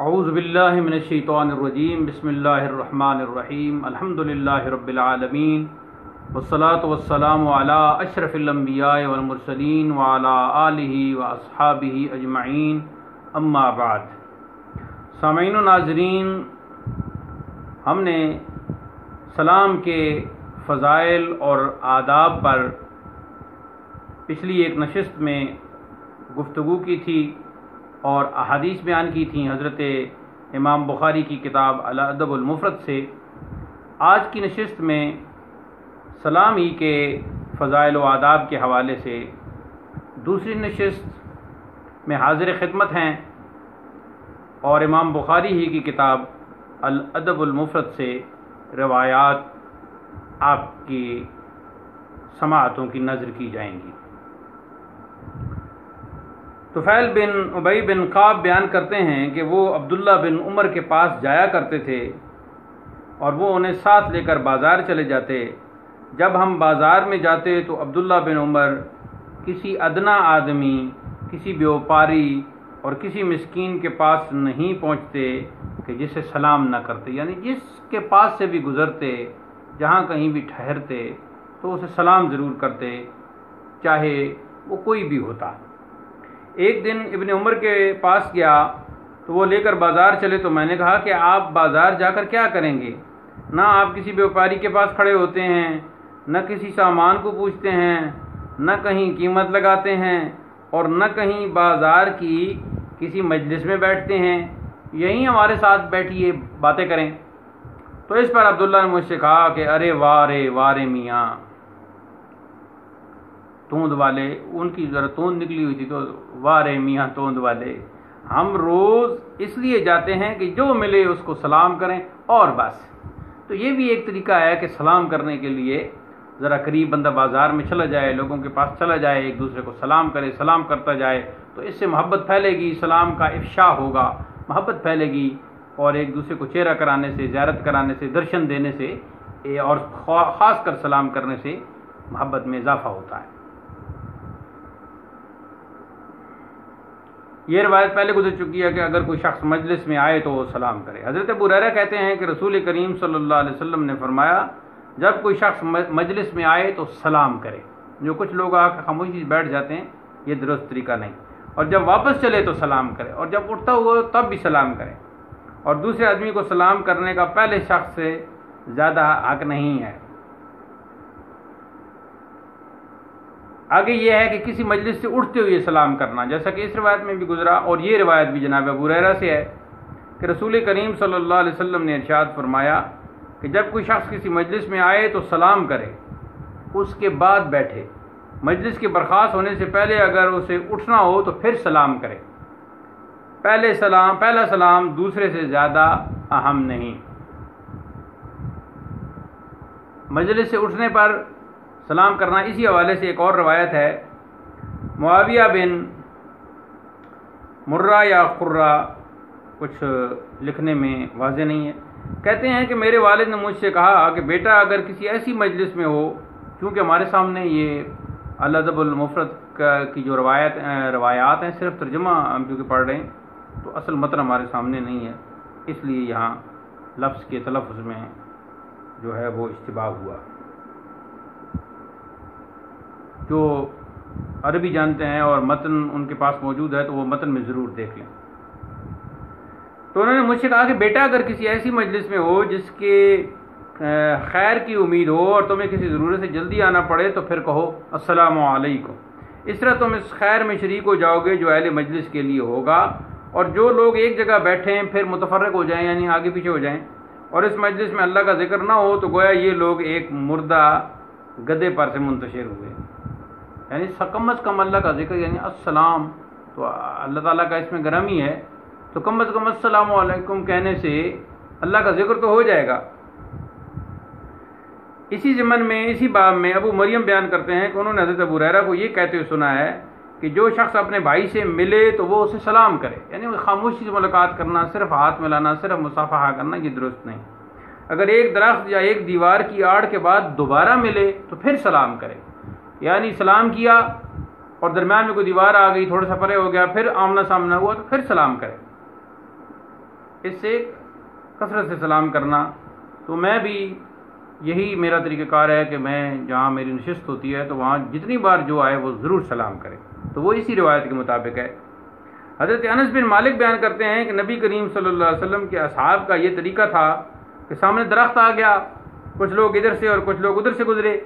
اعوذ باللہ من الشیطان الرجیم بسم اللہ الرحمن الرحیم الحمدللہ رب العالمین والصلاة والسلام علی اشرف الانبیاء والمرسلین وعلی آلہ واصحابہ اجمعین اما بعد۔ سامعین و ناظرین، ہم نے سلام کے فضائل اور آداب پر پچھلی ایک نشست میں گفتگو کی تھی اور احادیث بیان کی تھیں حضرت امام بخاری کی کتاب الادب المفرد سے۔ آج کی نشست میں سلام ہی کے فضائل و آداب کے حوالے سے دوسری نشست میں حاضر خدمت ہیں اور امام بخاری ہی کی کتاب الادب المفرد سے روایات آپ کی سماعتوں کی نظر کی جائیں گی۔ طفیل بن ابی بن کعب بیان کرتے ہیں کہ وہ عبداللہ بن عمر کے پاس جایا کرتے تھے اور وہ انہیں ساتھ لے کر بازار چلے جاتے۔ جب ہم بازار میں جاتے تو عبداللہ بن عمر کسی ادنا آدمی، کسی بیوپاری اور کسی مسکین کے پاس نہیں پہنچتے کہ جسے سلام نہ کرتے، یعنی جس کے پاس سے بھی گزرتے، جہاں کہیں بھی ٹھہرتے تو اسے سلام ضرور کرتے، چاہے وہ کوئی بھی ہوتا۔ ایک دن ابن عمر کے پاس گیا تو وہ لے کر بازار چلے تو میں نے کہا کہ آپ بازار جا کر کیا کریں گے؟ نہ آپ کسی بیوپاری کے پاس کھڑے ہوتے ہیں، نہ کسی سامان کو پوچھتے ہیں، نہ کہیں قیمت لگاتے ہیں اور نہ کہیں بازار کی کسی مجلس میں بیٹھتے ہیں، یہیں ہمارے ساتھ بیٹھیے، باتیں کریں۔ تو اس پر عبداللہ نے مجھ سے کہا کہ ارے وارے میاں، توند والے، ان کی ذرا توند نکلی ہوئی تھی تو وارے میاں توند والے، ہم روز اس لیے جاتے ہیں کہ جو ملے اس کو سلام کریں اور بس۔ تو یہ بھی ایک طریقہ ہے کہ سلام کرنے کے لیے ذرا قریب بندہ بازار میں چلا جائے، لوگوں کے پاس چلا جائے، ایک دوسرے کو سلام کرے، سلام کرتا جائے، تو اس سے محبت پھیلے گی، سلام کا افشا ہوگا، محبت پھیلے گی اور ایک دوسرے کو چہرہ کرانے سے، زیارت کرانے سے، درشن دینے سے اور خاص کر سلام کرنے سے محبت میں اضافہ ہوتا ہے۔ یہ روایت پہلے گزر چکی ہے کہ اگر کوئی شخص مجلس میں آئے تو وہ سلام کرے۔ حضرت ابو ہریرہ کہتے ہیں کہ رسول کریم صلی اللہ علیہ وسلم نے فرمایا جب کوئی شخص مجلس میں آئے تو سلام کرے۔ جو کچھ لوگ آ کے خاموشی سے بیٹھ جاتے ہیں یہ درست طریقہ نہیں، اور جب واپس چلے تو سلام کرے، اور جب اٹھتا ہوا تب بھی سلام کرے، اور دوسرے آدمی کو سلام کرنے کا پہلے شخص سے زیادہ حق نہیں ہے۔ آگے یہ ہے کہ کسی مجلس سے اٹھتے ہوئے سلام کرنا، جیسا کہ اس روایت میں بھی گزرا، اور یہ روایت بھی جناب ابو ہریرہ سے ہے کہ رسول کریم صلی اللہ علیہ وسلم نے ارشاد فرمایا کہ جب کوئی شخص کسی مجلس میں آئے تو سلام کرے، اس کے بعد بیٹھے، مجلس کے برخاست ہونے سے پہلے اگر اسے اٹھنا ہو تو پھر سلام کرے۔ پہلا سلام دوسرے سے زیادہ اہم نہیں۔ مجلس سے اٹھنے پر سلام کرنا۔ اسی حوالے سے ایک اور روایت ہے، معاویہ بن مرہ یا قرہ، کچھ لکھنے میں واضح نہیں ہے، کہتے ہیں کہ میرے والد نے مجھ سے کہا کہ بیٹا اگر کسی ایسی مجلس میں ہو، چونکہ ہمارے سامنے یہ الادب المفرد کی جو روایات ہیں صرف ترجمہ ہم چونکہ پڑھ رہے ہیں تو اصل متن ہمارے سامنے نہیں ہے، اس لیے یہاں لفظ کے تلفظ میں جو ہے وہ اشتباہ ہوا۔ جو عربی جانتے ہیں اور متن ان کے پاس موجود ہے تو وہ متن میں ضرور دیکھ لیں۔ تو انہوں نے مجھ سے کہا کہ بیٹا اگر کسی ایسی مجلس میں ہو جس کے خیر کی امید ہو اور تمہیں کسی ضرورت سے جلدی آنا پڑے تو پھر کہو السلام علیکم، اس طرح تم اس خیر میں شریک ہو جاؤ گے جو اہل مجلس کے لیے ہوگا۔ اور جو لوگ ایک جگہ بیٹھیں پھر متفرق ہو جائیں، یعنی آگے پیچھے ہو جائیں، اور اس مجلس میں اللہ کا ذکر نہ ہو تو گویا یہ لوگ ایک مردہ گدے پر سے منتشر ہوئے، یعنی کم از کم اللہ کا ذکر، یعنی السلام تو اللہ تعالیٰ کا اس میں گرامی ہے، تو کم از کم السلام علیکم کہنے سے اللہ کا ذکر تو ہو جائے گا۔ اسی ضمن میں اسی باب میں ابو مریم بیان کرتے ہیں کہ انہوں نے حضرت ابو ہریرہ کو یہ کہتے ہوئے سنا ہے کہ جو شخص اپنے بھائی سے ملے تو وہ اسے سلام کرے، یعنی خاموشی سے ملاقات کرنا، صرف ہاتھ ملانا، صرف مصافحہ کرنا یہ درست نہیں۔ اگر ایک درخت یا ایک دیوار کی آڑ کے بعد دوبارہ ملے تو پھر سلام کرے، یعنی سلام کیا اور درمیان میں کوئی دیوار آ گئی، تھوڑا سا پرے ہو گیا، پھر آمنا سامنا ہوا تو پھر سلام کرے۔ اس سے کثرت سے سلام کرنا. تو میں بھی یہی میرا طریقہ کار ہے کہ میں جہاں میری نشست ہوتی ہے تو وہاں جتنی بار جو آئے وہ ضرور سلام کرے. تو وہ اسی روایت کے مطابق ہے. حضرت انس بن مالک بیان کرتے ہیں کہ نبی کریم صلی اللہ علیہ وسلم کے اصحاب کا یہ طریقہ تھا کہ سامنے درخت آ گیا، کچھ لوگ ادھر سے اور کچھ لوگ ادھر سے گزرے،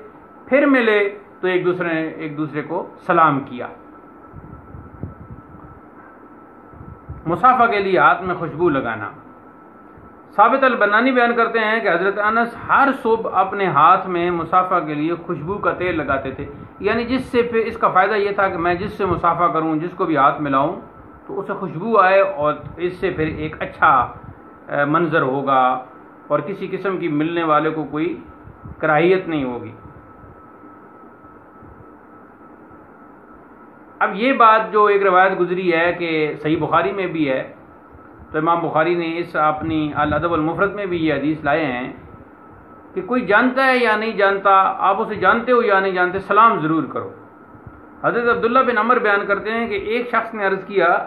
پھر ملے تو ایک دوسرے کو سلام کیا. مصافحہ کے لیے ہاتھ میں خوشبو لگانا. ثابت البنانی بیان کرتے ہیں کہ حضرت انس ہر صبح اپنے ہاتھ میں مصافحہ کے لیے خوشبو کا تیل لگاتے تھے، یعنی جس سے پھر اس کا فائدہ یہ تھا کہ میں جس سے مصافحہ کروں، جس کو بھی ہاتھ ملاؤں تو اسے خوشبو آئے اور اس سے پھر ایک اچھا منظر ہوگا اور کسی قسم کی ملنے والے کو کوئی کراہیت نہیں ہوگی. اب یہ بات جو ایک روایت گزری ہے کہ صحیح بخاری میں بھی ہے، تو امام بخاری نے اس اپنی الادب المفرد میں بھی یہ حدیث لائے ہیں کہ کوئی جانتا ہے یا نہیں جانتا، آپ اسے جانتے ہو یا نہیں جانتے، سلام ضرور کرو. حضرت عبداللہ بن عمر بیان کرتے ہیں کہ ایک شخص نے عرض کیا،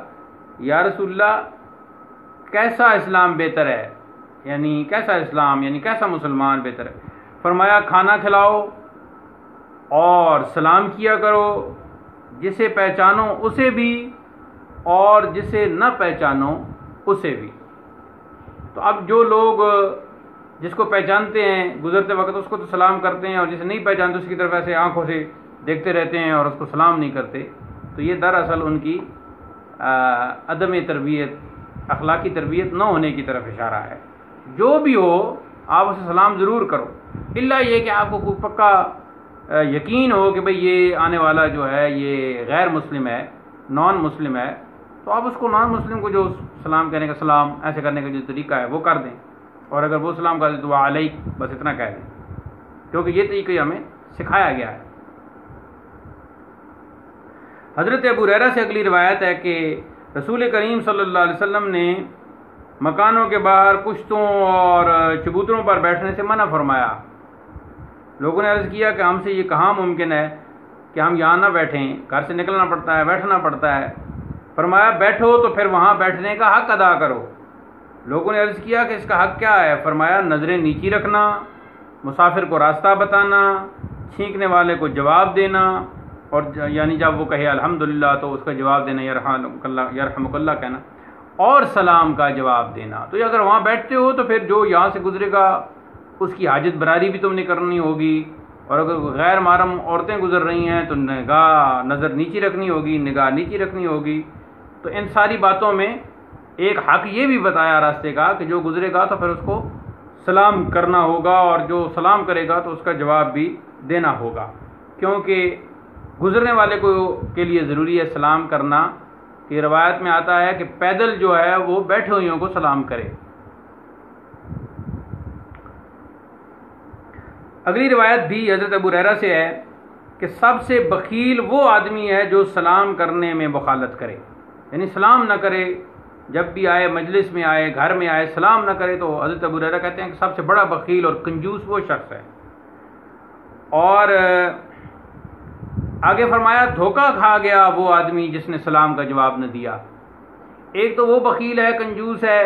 یا رسول اللہ کیسا اسلام بہتر ہے، یعنی کیسا اسلام یعنی کیسا مسلمان بہتر ہے؟ فرمایا کھانا کھلاؤ اور سلام کیا کرو، جسے پہچانو اسے بھی اور جسے نہ پہچانو اسے بھی. تو اب جو لوگ جس کو پہچانتے ہیں گزرتے وقت اس کو تو سلام کرتے ہیں، اور جسے نہیں پہچانتے اس کی طرف ایسے آنکھوں سے دیکھتے رہتے ہیں اور اس کو سلام نہیں کرتے. تو یہ دراصل ان کی عدم تربیت، اخلاقی تربیت نہ ہونے کی طرف اشارہ ہے. جو بھی ہو آپ اسے سلام ضرور کرو، الا یہ کہ آپ کو کوئی پکا یقین ہو کہ بھئی یہ آنے والا جو ہے یہ غیر مسلم ہے، نان مسلم ہے، تو آپ اس کو نان مسلم کو جو سلام کہنے کا، سلام ایسے کرنے کا جو طریقہ ہے وہ کر دیں، اور اگر وہ سلام کر دیں تو وعلیک بس اتنا کہہ دیں، کیونکہ یہ طریقہ ہمیں سکھایا گیا ہے. حضرت ابو ہریرہ سے اگلی روایت ہے کہ رسول کریم صلی اللہ علیہ وسلم نے مکانوں کے باہر پشتوں اور چبوتروں پر بیٹھنے سے منع فرمایا. لوگوں نے عرض کیا کہ ہم سے یہ کہاں ممکن ہے کہ ہم یہاں نہ بیٹھیں، گھر سے نکلنا پڑتا ہے، بیٹھنا پڑتا ہے. فرمایا بیٹھو تو پھر وہاں بیٹھنے کا حق ادا کرو. لوگوں نے عرض کیا کہ اس کا حق کیا ہے؟ فرمایا نظریں نیچی رکھنا، مسافر کو راستہ بتانا، چھینکنے والے کو جواب دینا، اور یعنی جب وہ کہے الحمدللہ تو اس کا جواب دینا، یرحمک اللہ کہنا، اور سلام کا جواب دینا. تو اگر وہاں بیٹھتے ہو تو پھر جو یہاں سے گزرے گا اس کی حاجت براری بھی تم نے کرنی ہوگی، اور اگر غیر محرم عورتیں گزر رہی ہیں تو نظر نیچی رکھنی ہوگی، نگاہ نیچی رکھنی ہوگی. تو ان ساری باتوں میں ایک حق یہ بھی بتایا راستے کا کہ جو گزرے گا تو پھر اس کو سلام کرنا ہوگا، اور جو سلام کرے گا تو اس کا جواب بھی دینا ہوگا، کیونکہ گزرنے والے کے لیے ضروری ہے سلام کرنا. کہ روایت میں آتا ہے کہ پیدل جو ہے وہ بیٹھے ہوئوں کو سلام کرے. اگلی روایت بھی حضرت ابو ہریرہ سے ہے کہ سب سے بخیل وہ آدمی ہے جو سلام کرنے میں بخالت کرے، یعنی سلام نہ کرے، جب بھی آئے مجلس میں آئے گھر میں آئے سلام نہ کرے. تو حضرت ابو ہریرہ کہتے ہیں کہ سب سے بڑا بخیل اور کنجوس وہ شخص ہے. اور آگے فرمایا دھوکہ کھا گیا وہ آدمی جس نے سلام کا جواب نہ دیا. ایک تو وہ بخیل ہے، کنجوس ہے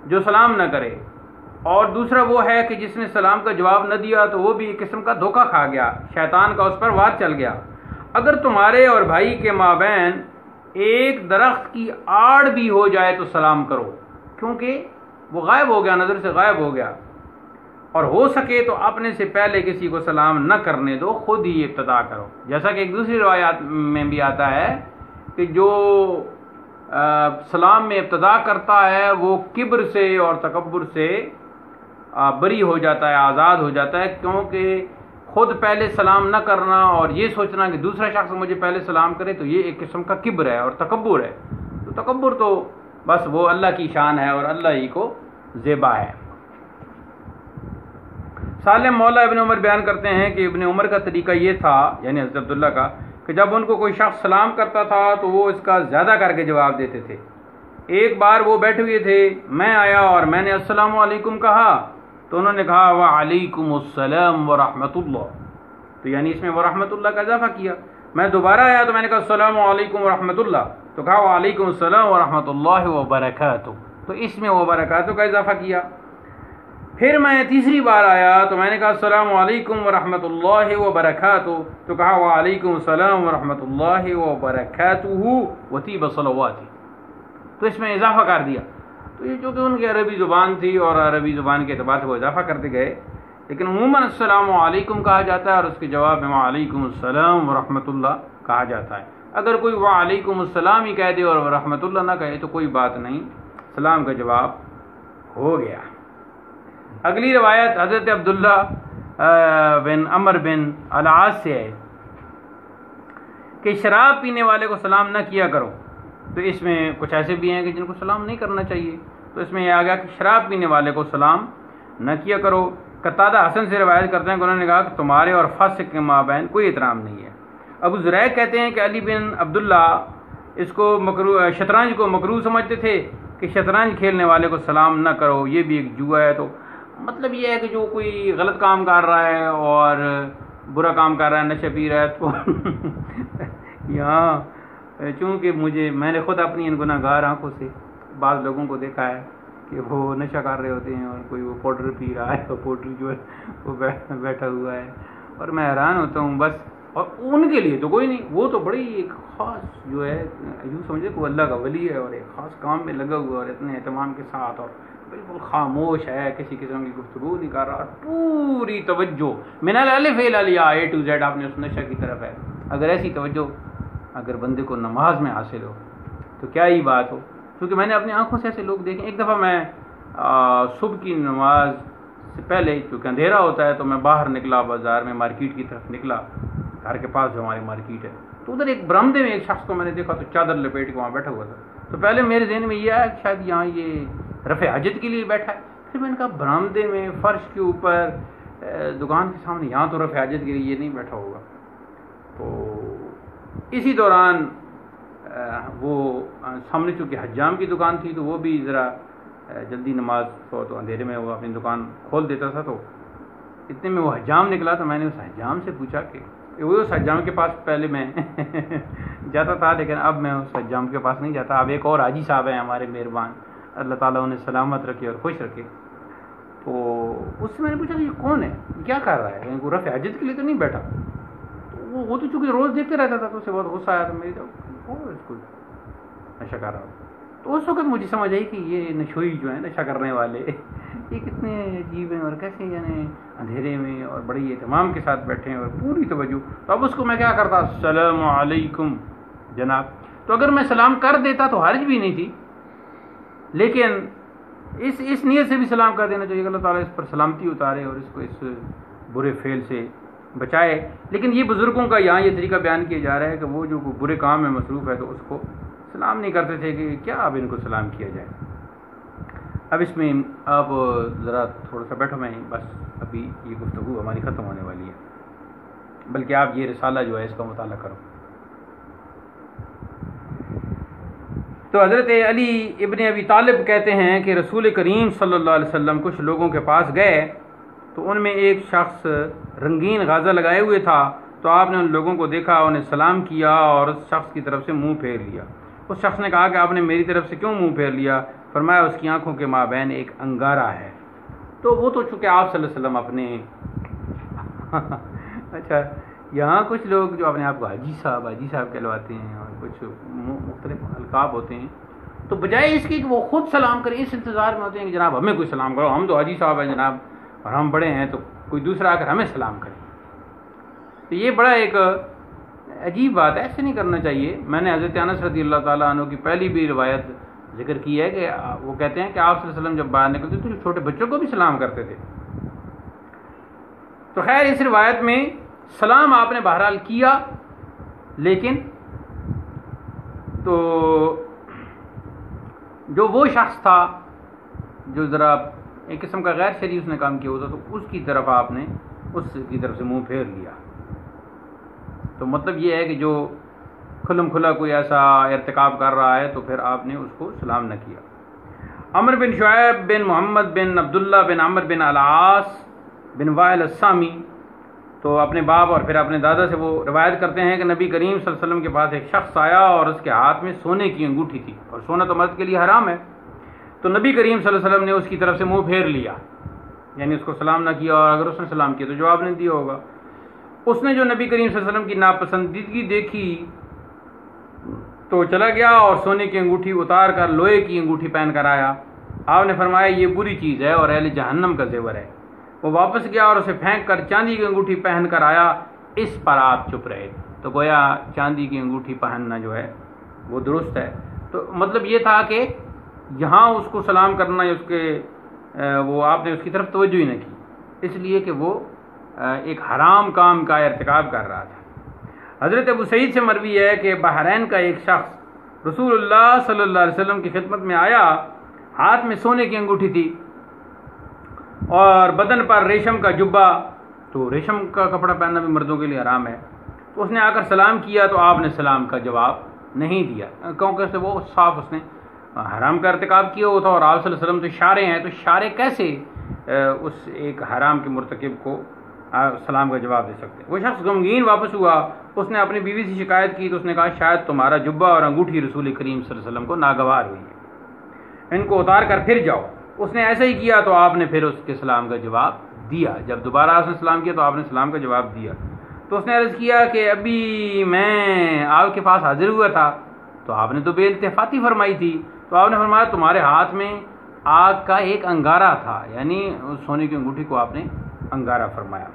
جو سلام نہ کرے، اور دوسرا وہ ہے کہ جس نے سلام کا جواب نہ دیا تو وہ بھی ایک قسم کا دھوکہ کھا گیا، شیطان کا اس پر وار چل گیا. اگر تمہارے اور بھائی کے مابین ایک درخت کی آڑ بھی ہو جائے تو سلام کرو، کیونکہ وہ غائب ہو گیا، نظر سے غائب ہو گیا، اور ہو سکے تو اپنے سے پہلے کسی کو سلام نہ کرنے دو، خود ہی ابتدا کرو. جیسا کہ ایک دوسری روایات میں بھی آتا ہے کہ جو سلام میں ابتدا کرتا ہے وہ کبر سے اور تکبر سے بری ہو جاتا ہے، آزاد ہو جاتا ہے، کیونکہ خود پہلے سلام نہ کرنا اور یہ سوچنا کہ دوسرا شخص مجھے پہلے سلام کرے تو یہ ایک قسم کا کبر ہے اور تکبر ہے. تو تکبر تو بس وہ اللہ کی شان ہے اور اللہ ہی کو زیبا ہے. سالم مولا ابن عمر بیان کرتے ہیں کہ ابن عمر کا طریقہ یہ تھا، یعنی حضرت عبداللہ کا، کہ جب ان کو کوئی شخص سلام کرتا تھا تو وہ اس کا زیادہ کر کے جواب دیتے تھے. ایک بار وہ بیٹھے ہوئے تھے، میں آیا اور میں نے السلام علیکم کہا تو انہوں نے کہا وعلیکم السلام ورحمۃ اللہ، تو یعنی اس میں ورحمۃ اللہ کا اضافہ کیا. میں دوبارہ آیا تو میں نے کہا السلام علیکم ورحمۃ اللہ، تو کہا وعلیکم السلام ورحمۃ اللہ وبرکاتہ. تو اس میں وبرکاتہ کا اضافہ کیا۔ پھر میں تیسری بار آیا تو میں نے کہا السلام علیکم ورحمۃ اللہ وبرکاتہ، تو کہا وعلیکم السلام ورحمۃ اللہ وبرکاتہ وطیب صلواتی، تو اس میں اضافہ کر دیا۔ تو یہ چونکہ ان کی عربی زبان تھی اور عربی زبان کے اعتبار سے وہ اضافہ کرتے گئے، لیکن عموماً السلام علیکم کہا جاتا ہے اور اس کے جواب میں وعلیکم السلام ورحمۃ اللہ کہا جاتا ہے۔ اگر کوئی وعلیکم السلام ہی کہہ دے اور ورحمۃ اللہ نہ کہے تو کوئی بات نہیں، سلام کا جواب ہو گیا۔ اگلی روایت حضرت عبداللہ بن عمر بن العاص سے ہے کہ شراب پینے والے کو سلام نہ کیا کرو۔ تو اس میں کچھ ایسے بھی ہیں کہ جن کو سلام نہیں کرنا چاہیے، تو اس میں یہ آ گیا کہ شراب پینے والے کو سلام نہ کیا کرو۔ قتادہ حسن سے روایت کرتے ہیں کہ انہوں نے کہا کہ تمہارے اور فاسق کے مابین کوئی احترام نہیں ہے۔ ابو زریع کہتے ہیں کہ علی بن عبداللہ اس کو شطرنج کو مکروہ سمجھتے تھے کہ شطرنج کھیلنے والے کو سلام نہ کرو، یہ بھی ایک جوا ہے۔ تو مطلب یہ ہے کہ جو کوئی غلط کام کر رہا ہے اور برا کام کر رہا ہے، نشہ پی رہا ہے، تو یہاں چونکہ میں نے خود اپنی ان گناہ گار آنکھوں سے بعض لوگوں کو دیکھا ہے کہ وہ نشہ کر رہے ہوتے ہیں اور کوئی وہ پاؤڈر پی رہا ہے اور پاؤڈر جو ہے وہ بیٹھا ہوا ہے، اور میں حیران ہوتا ہوں بس۔ اور ان کے لیے تو کوئی نہیں، وہ تو بڑی ایک خاص جو ہے یوں سمجھے کہ وہ اللہ کا ولی ہے اور ایک خاص کام میں لگا ہوا اور اتنے اہتمام کے ساتھ، اور بالکل خاموش ہے، کسی قسم کی گفتگو نہیں کر رہا، اور پوری توجہ من الالف الی الیاء اے ٹو زیڈ آپ نے اس نشہ کی طرف ہے۔ اگر ایسی توجہ اگر بندے کو نماز میں حاصل ہو تو کیا ہی بات ہو، کیونکہ میں نے اپنی آنکھوں سے ایسے لوگ دیکھے۔ ایک دفعہ میں صبح کی نماز سے پہلے چونکہ اندھیرا ہوتا ہے تو میں باہر نکلا، بازار میں مارکیٹ کی طرف نکلا، گھر کے پاس جو ہماری مارکیٹ ہے، تو ادھر ایک برآمدے میں ایک شخص کو میں نے دیکھا تو چادر لپیٹ کے وہاں بیٹھا ہوا تھا۔ تو پہلے میرے ذہن میں یہ آیا کہ شاید یہاں یہ رفع حاجت کے لیے بیٹھا ہے۔ پھر میں نے کہا برآمدے میں فرش کے اوپر دکان کے سامنے، یہاں تو رفع حاجت کے لیے یہ نہیں بیٹھا ہوگا۔ تو اسی دوران وہ سامنے چونکہ حجام کی دکان تھی تو وہ بھی ذرا جلدی نماز تو اندھیرے میں وہ اپنی دکان کھول دیتا تھا، تو اتنے میں وہ حجام نکلا تو میں نے اس حجام سے پوچھا کہ وہ اس حجام کے پاس پہلے میں جاتا تھا لیکن اب میں اس حجام کے پاس نہیں جاتا، اب ایک اور حاجی صاحب ہیں ہمارے مہربان، اللہ تعالیٰ انہیں سلامت رکھے اور خوش رکھے۔ تو اس سے میں نے پوچھا کہ یہ کون ہے، کیا کر رہا ہے، وہ رفع حاجت کے لیے تو نہیں بیٹھا۔ تو وہ تو چونکہ روز دیکھتے رہتا تھا تو اسے بہت غصہ آیا، تو میری اس کو نشہ کر رہا ہوں۔ تو اس وقت مجھے سمجھ آئی کہ یہ نشوئی جو ہیں نشہ کرنے والے یہ کتنے عجیب ہیں اور کیسے یعنی اندھیرے میں اور بڑی اہتمام کے ساتھ بیٹھے ہیں اور پوری توجہ۔ تو اب اس کو میں کیا کرتا، السلام علیکم جناب۔ تو اگر میں سلام کر دیتا تو حرج بھی نہیں تھی، لیکن اس نیت سے بھی سلام کر دینا چاہیے کہ اللہ تعالیٰ اس پر سلامتی اتارے اور اس کو اس برے فعل سے بچائے۔ لیکن یہ بزرگوں کا یہاں یہ طریقہ بیان کیا جا رہا ہے کہ وہ جو برے کام میں مصروف ہے تو اس کو سلام نہیں کرتے تھے کہ کیا اب ان کو سلام کیا جائے۔ اب اس میں آپ ذرا تھوڑا سا بیٹھو، میں بس ابھی یہ گفتگو ہماری ختم ہونے والی ہے، بلکہ آپ یہ رسالہ جو ہے اس کا مطالعہ کرو۔ تو حضرت علی ابن ابی طالب کہتے ہیں کہ رسول کریم صلی اللہ علیہ وسلم کچھ لوگوں کے پاس گئے تو ان میں ایک شخص رنگین غازہ لگائے ہوئے تھا، تو آپ نے ان لوگوں کو دیکھا، انہیں سلام کیا اور اس شخص کی طرف سے منہ پھیر لیا۔ اس شخص نے کہا کہ آپ نے میری طرف سے کیوں منہ پھیر لیا؟ فرمایا اس کی آنکھوں کے مابین ایک انگارہ ہے۔ تو وہ تو چونکہ آپ صلی اللہ علیہ وسلم اپنے اچھا یہاں کچھ لوگ جو اپنے آپ کو حاجی صاحب کہلواتے ہیں اور کچھ مختلف القاب ہوتے ہیں، تو بجائے اس کی کہ وہ خود سلام کریں اس انتظار میں ہوتے ہیں کہ جناب ہمیں کوئی سلام کرو، ہم تو حاجی صاحب ہیں جناب اور ہم بڑے ہیں، تو کوئی دوسرا آ کر ہمیں سلام کرے۔ تو یہ بڑا ایک عجیب بات ہے، ایسے نہیں کرنا چاہیے۔ میں نے حضرت انس رضی اللہ تعالیٰ عنہ کی پہلی بھی روایت ذکر کی ہے کہ وہ کہتے ہیں کہ آپ صلی اللہ علیہ وسلم جب باہر نکلتے تو چھوٹے بچوں کو بھی سلام کرتے تھے۔ تو خیر اس روایت میں سلام آپ نے بہرحال کیا، لیکن تو جو وہ شخص تھا جو ذرا ایک قسم کا غیر شرعی اس نے کام کیا ہوتا تو اس کی طرف آپ نے اس کی طرف سے منہ پھیر لیا۔ تو مطلب یہ ہے کہ جو کھلم کھلا کوئی ایسا ارتکاب کر رہا ہے تو پھر آپ نے اس کو سلام نہ کیا۔ عمر بن شعیب بن محمد بن عبداللہ بن عمر بن العاص بن وائل السامی تو اپنے باپ اور پھر اپنے دادا سے وہ روایت کرتے ہیں کہ نبی کریم صلی اللہ علیہ وسلم کے پاس ایک شخص آیا اور اس کے ہاتھ میں سونے کی انگوٹھی تھی، اور سونا تو مرد کے لیے حرام ہے۔ تو نبی کریم صلی اللہ علیہ وسلم نے اس کی طرف سے منہ پھیر لیا، یعنی اس کو سلام نہ کیا، اور اگر اس نے سلام کیا تو جواب نہیں دیا ہوگا۔ اس نے جو نبی کریم صلی اللہ علیہ وسلم کی ناپسندیدگی دیکھی تو چلا گیا اور سونے کی انگوٹھی اتار کر لوہے کی انگوٹھی پہن کر آیا۔ آپ نے فرمایا یہ بری چیز ہے اور اہل جہنم کا زیور ہے۔ وہ واپس گیا اور اسے پھینک کر چاندی کی انگوٹھی پہن کر آیا، اس پر آپ چپ رہے۔ تو گویا چاندی کی انگوٹھی پہننا جو ہے وہ درست ہے۔ تو مطلب یہ تھا کہ یہاں اس کو سلام کرنا یا اس کے وہ آپ نے اس کی طرف توجہ ہی نہ کی، اس لیے کہ وہ ایک حرام کام کا ارتکاب کر رہا تھا۔ حضرت ابو سعید سے مروی ہے کہ بحرین کا ایک شخص رسول اللہ صلی اللہ علیہ وسلم کی خدمت میں آیا، ہاتھ میں سونے کی انگوٹھی تھی اور بدن پر ریشم کا جبہ، تو ریشم کا کپڑا پہننا بھی مردوں کے لیے حرام ہے۔ تو اس نے آ کر سلام کیا تو آپ نے سلام کا جواب نہیں دیا، کیونکہ وہ صاف اس نے حرام کا ارتکاب کیا ہوا تھا، اور آپ صلی اللہ علیہ وسلم تو شارع ہیں، تو شارع کیسے اس ایک حرام کے مرتکب کو سلام کا جواب دے سکتے۔ وہ شخص غمگین واپس ہوا، اس نے اپنی بیوی سے شکایت کی تو اس نے کہا شاید تمہارا جبہ اور انگوٹھی رسول کریم صلی اللہ علیہ وسلم کو ناگوار ہوئی ہے، ان کو اتار کر پھر جاؤ۔ اس نے ایسا ہی کیا تو آپ نے پھر اس کے سلام کا جواب دیا۔ جب دوبارہ اس نے سلام کیا تو آپ نے سلام کا جواب دیا۔ تو اس نے عرض کیا کہ ابھی میں آپ کے پاس حاضر ہوا تھا تو آپ نے تو بے التفاتی فرمائی تھی، تو آپ نے فرمایا تمہارے ہاتھ میں آگ کا ایک انگارہ تھا، یعنی اس سونے کی انگوٹھی کو آپ نے انگارہ فرمایا۔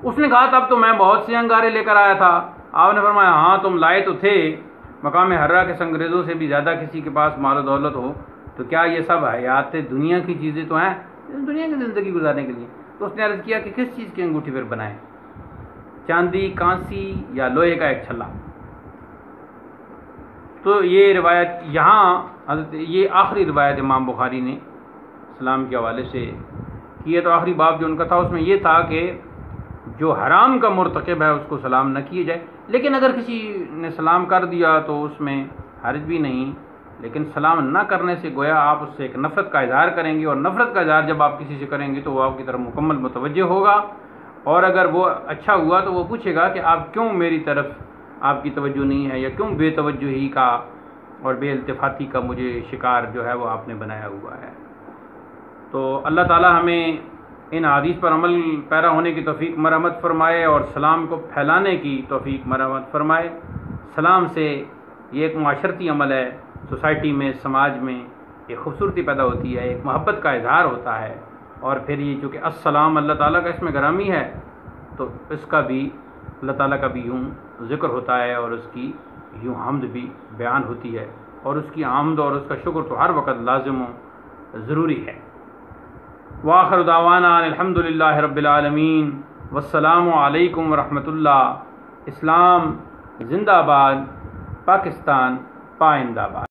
اس نے کہا تب تو میں بہت سے انگارے لے کر آیا تھا۔ آپ نے فرمایا ہاں تم لائے تو تھے، مقام حرہ کے سنگریزوں سے بھی زیادہ کسی کے پاس مال و دولت ہو، تو کیا یہ سب حیات دنیا کی چیزیں تو ہیں، دنیا کی زندگی گزارنے کے لیے؟ تو اس نے عرض کیا کہ کس چیز کی انگوٹھی پھر بنائیں، چاندی، کانسی یا لوہے کا ایک چھلا؟ تو یہ روایت یہاں حضرت یہ آخری روایت امام بخاری نے سلام کے حوالے سے کی ہے۔ تو آخری باب جو ان کا تھا اس میں یہ تھا کہ جو حرام کا مرتکب ہے اس کو سلام نہ کیے جائے، لیکن اگر کسی نے سلام کر دیا تو اس میں حرج بھی نہیں، لیکن سلام نہ کرنے سے گویا آپ اس سے ایک نفرت کا اظہار کریں گے، اور نفرت کا اظہار جب آپ کسی سے کریں گے تو وہ آپ کی طرف مکمل متوجہ ہوگا، اور اگر وہ اچھا ہوا تو وہ پوچھے گا کہ آپ کیوں میری طرف آپ کی توجہ نہیں ہے، یا کیوں بے توجہی کا اور بے التفاتی کا مجھے شکار جو ہے وہ آپ نے بنایا ہوا ہے۔ تو اللہ تعالی ہمیں ان حدیث پر عمل پیرا ہونے کی توفیق مرحمت فرمائے، اور سلام کو پھیلانے کی توفیق مرحمت فرمائے۔ سلام سے یہ ایک معاشرتی عمل ہے، سوسائٹی میں، سماج میں ایک خوبصورتی پیدا ہوتی ہے، ایک محبت کا اظہار ہوتا ہے، اور پھر یہ چونکہ السلام اللہ تعالیٰ کا اسم گرامی ہے تو اس کا بھی اللہ تعالیٰ کا بھی یوں ذکر ہوتا ہے، اور اس کی یوں حمد بھی بیان ہوتی ہے، اور اس کی حمد اور اس کا شکر تو ہر وقت لازم و ضروری ہے۔ وآخر دعوانا الحمد للہ رب العالمین، والسلام علیکم ورحمۃ اللہ۔ اسلام زندہ باد، پاکستان پائندہ باد۔